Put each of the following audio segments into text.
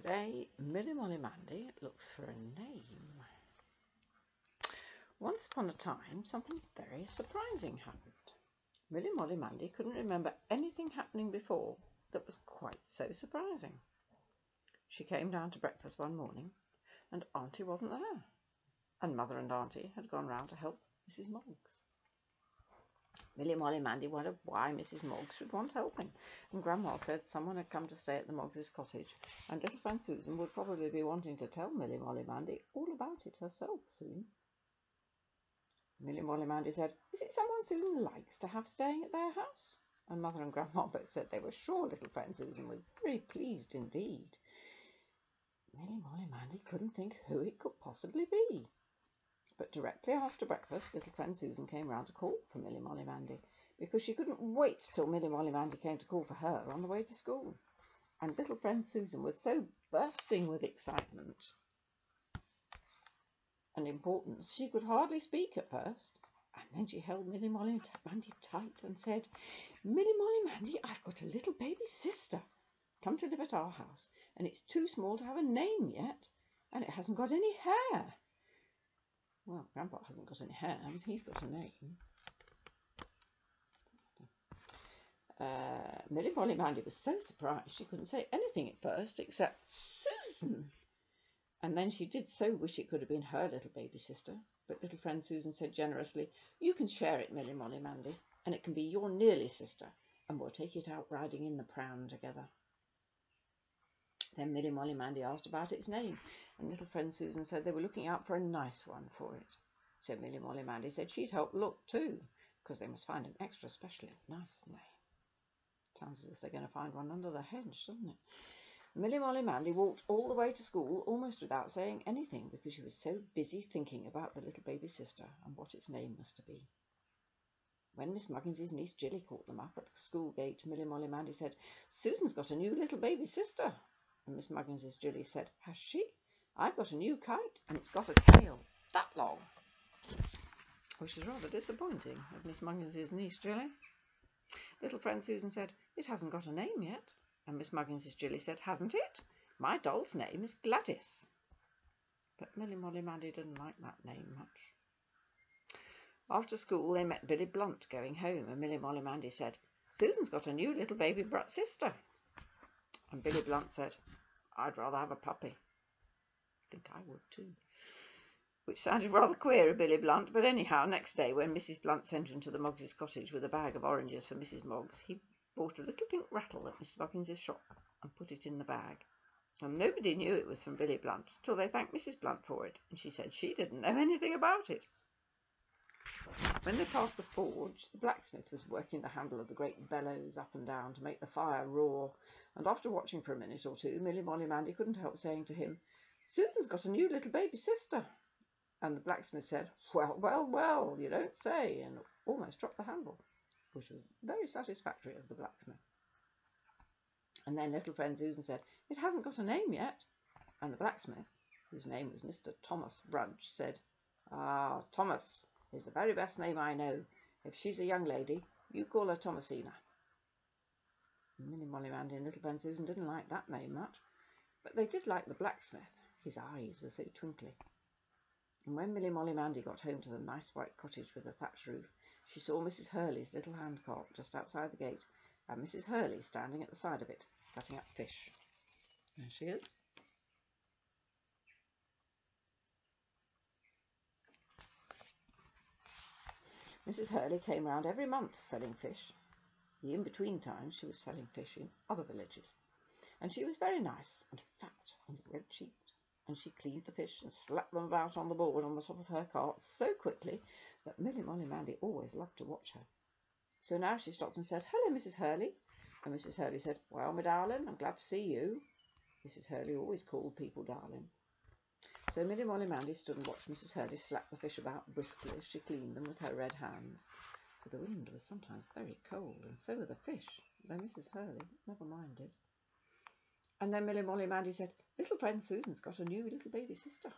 Today, Milly Molly Mandy looks for a name. Once upon a time, something very surprising happened. Milly Molly Mandy couldn't remember anything happening before that was quite so surprising. She came down to breakfast one morning, and Auntie wasn't there, and Mother and Auntie had gone round to help Mrs. Moggs. Milly Molly Mandy wondered why Mrs. Moggs should want helping, and Grandma said someone had come to stay at the Moggs' cottage, and little friend Susan would probably be wanting to tell Milly Molly Mandy all about it herself soon. Milly Molly Mandy said, "Is it someone Susan likes to have staying at their house?" And Mother and Grandma both said they were sure little friend Susan was very pleased indeed. Milly Molly Mandy couldn't think who it could possibly be. But directly after breakfast, little friend Susan came round to call for Milly Molly Mandy, because she couldn't wait till Milly Molly Mandy came to call for her on the way to school. And little friend Susan was so bursting with excitement and importance she could hardly speak at first. And then she held Milly Molly Mandy tight and said, "Milly Molly Mandy, I've got a little baby sister come to live at our house, and it's too small to have a name yet, and it hasn't got any hair." Well, Grandpa hasn't got any hair, but he's got a name. Milly Molly Mandy was so surprised she couldn't say anything at first except "Susan." And then she did so wish it could have been her little baby sister. But little friend Susan said generously, "You can share it, Milly Molly Mandy, and it can be your nearly sister, and we'll take it out riding in the pram together." Then Milly Molly Mandy asked about its name, and little friend Susan said they were looking out for a nice one for it. So Milly Molly Mandy said she'd help look too, because they must find an extra specially nice name. Sounds as if they're going to find one under the hedge, doesn't it? Milly Molly Mandy walked all the way to school almost without saying anything, because she was so busy thinking about the little baby sister and what its name was to be. When Miss Muggins's niece Jilly caught them up at the school gate, Milly Molly Mandy said, "Susan's got a new little baby sister." And Miss Muggins's Jilly said, "Has she? I've got a new kite, and it's got a tail that long." Which is rather disappointing of Miss Muggins's niece Jilly. Little friend Susan said, "It hasn't got a name yet." And Miss Muggins's Jilly said, "Hasn't it? My doll's name is Gladys." But Milly Molly Mandy didn't like that name much. After school they met Billy Blunt going home, and Milly Molly Mandy said, "Susan's got a new little baby sister." And Billy Blunt said, "I'd rather have a puppy." I think I would too. Which sounded rather queer of Billy Blunt, but anyhow, next day when Mrs. Blunt sent him to the Moggs' cottage with a bag of oranges for Mrs. Moggs, he bought a little pink rattle at Mrs. Muggins's shop and put it in the bag. And nobody knew it was from Billy Blunt till they thanked Mrs. Blunt for it, and she said she didn't know anything about it. When they passed the forge, the blacksmith was working the handle of the great bellows up and down to make the fire roar, and after watching for a minute or two, Milly Molly Mandy couldn't help saying to him, "Susan's got a new little baby sister." And the blacksmith said, "Well, well, well, you don't say," and almost dropped the handle, which was very satisfactory of the blacksmith. And then little friend Susan said, "It hasn't got a name yet." And the blacksmith, whose name was Mr. Thomas Rudge, said, "Ah, Thomas is the very best name I know. If she's a young lady, you call her Thomasina." Milly Molly Mandy and little friend Susan didn't like that name much, but they did like the blacksmith. His eyes were so twinkly. And when Milly Molly Mandy got home to the nice white cottage with the thatched roof, she saw Mrs. Hurley's little handcart just outside the gate, and Mrs. Hurley standing at the side of it, cutting up fish. There she is. Mrs. Hurley came round every month selling fish. The in-between times she was selling fish in other villages. And she was very nice and fat and red-cheeked, and she cleaned the fish and slapped them about on the board on the top of her cart so quickly that Milly Molly Mandy always loved to watch her. So now she stopped and said, "Hello, Mrs. Hurley." And Mrs. Hurley said, "Well, my darling, I'm glad to see you." Mrs. Hurley always called people darling. So Milly Molly Mandy stood and watched Mrs. Hurley slap the fish about briskly as she cleaned them with her red hands. For the wind was sometimes very cold, and so were the fish, though Mrs. Hurley never minded. And then Milly Molly Mandy said, "Little friend Susan's got a new little baby sister."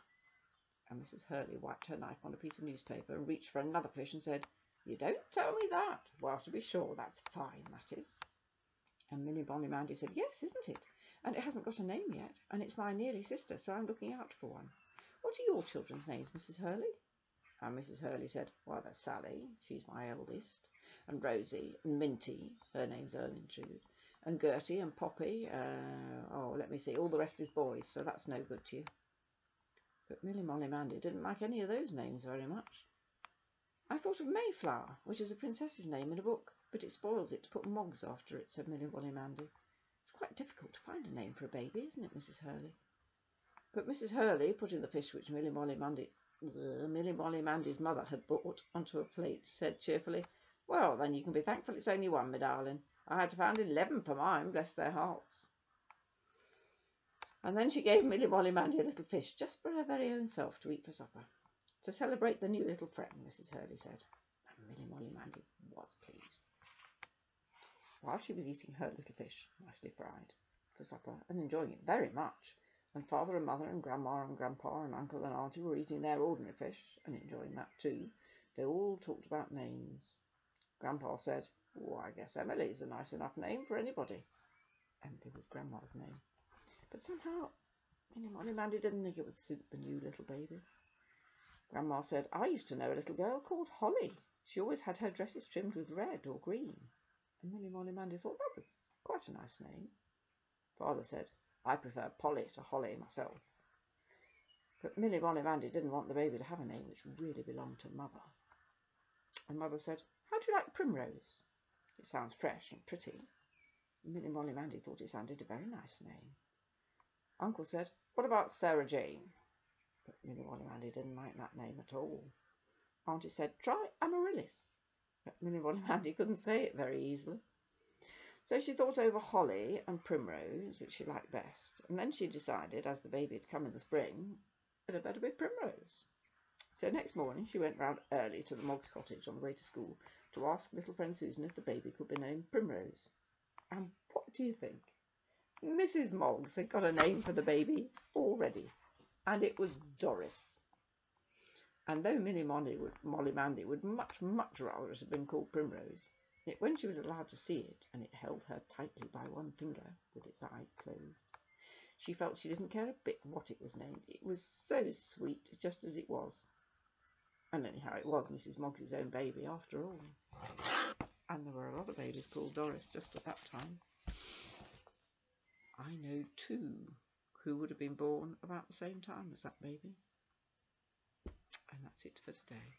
And Mrs. Hurley wiped her knife on a piece of newspaper and reached for another fish and said, "You don't tell me that. Well, to be sure, that's fine, that is." And Milly Molly Mandy said, "Yes, isn't it? and it hasn't got a name yet, and it's my nearly sister, so I'm looking out for one. What are your children's names, Mrs. Hurley? And Mrs. Hurley said, well, there's Sally, she's my eldest, and Rosie, and Minty, her name's Ermintrude, and Gertie and Poppy, let me see, all the rest is boys, so that's no good to you. But MillyMollyMandy didn't like any of those names very much. I thought of Mayflower, which is a princess's name in a book, but it spoils it to put Moggs after it, said MillyMollyMandy. It's quite difficult to find a name for a baby, isn't it, Mrs. Hurley? But Mrs. Hurley, putting the fish which MillyMollyMandy's mother had brought onto a plate, said cheerfully, well, then you can be thankful it's only one, my darling. I had to find 11 for mine, bless their hearts. And then she gave MillyMollyMandy a little fish, just for her very own self to eat for supper, to celebrate the new little friend, Mrs. Hurley said. And MillyMollyMandy was pleased. While she was eating her little fish, nicely fried, for supper, and enjoying it very much, and Father and Mother and Grandma and Grandpa and Uncle and Auntie were eating their ordinary fish, and enjoying that too, they all talked about names. Grandpa said, oh, I guess Emily's a nice enough name for anybody. Emily was Grandma's name. But somehow, MillyMollyMandy didn't think it would suit the new little baby. Grandma said, I used to know a little girl called Holly. She always had her dresses trimmed with red or green. And MillyMollyMandy thought that was quite a nice name. Father said, I prefer Polly to Holly myself. But MillyMollyMandy didn't want the baby to have a name which really belonged to Mother. And Mother said, how do you like Primrose? It sounds fresh and pretty. MillyMollyMandy thought it sounded a very nice name. Uncle said, what about Sarah Jane? But MillyMollyMandy didn't like that name at all. Auntie said, try Amaryllis. But MillyMollyMandy couldn't say it very easily. So she thought over Holly and Primrose, which she liked best, and then she decided, as the baby had come in the spring, it had better be Primrose. So next morning she went round early to the Moggs' cottage on the way to school to ask little friend Susan if the baby could be named Primrose. And what do you think? Mrs. Moggs had got a name for the baby already, and it was Doris. And though MillyMollyMandy would much, much rather it had been called Primrose, yet when she was allowed to see it, and it held her tightly by one finger with its eyes closed, she felt she didn't care a bit what it was named. It was so sweet, just as it was. And anyhow, it was Mrs. Moggs' own baby after all. And there were a lot of babies called Doris just at that time. I know 2 who would have been born about the same time as that baby. And that's it for today.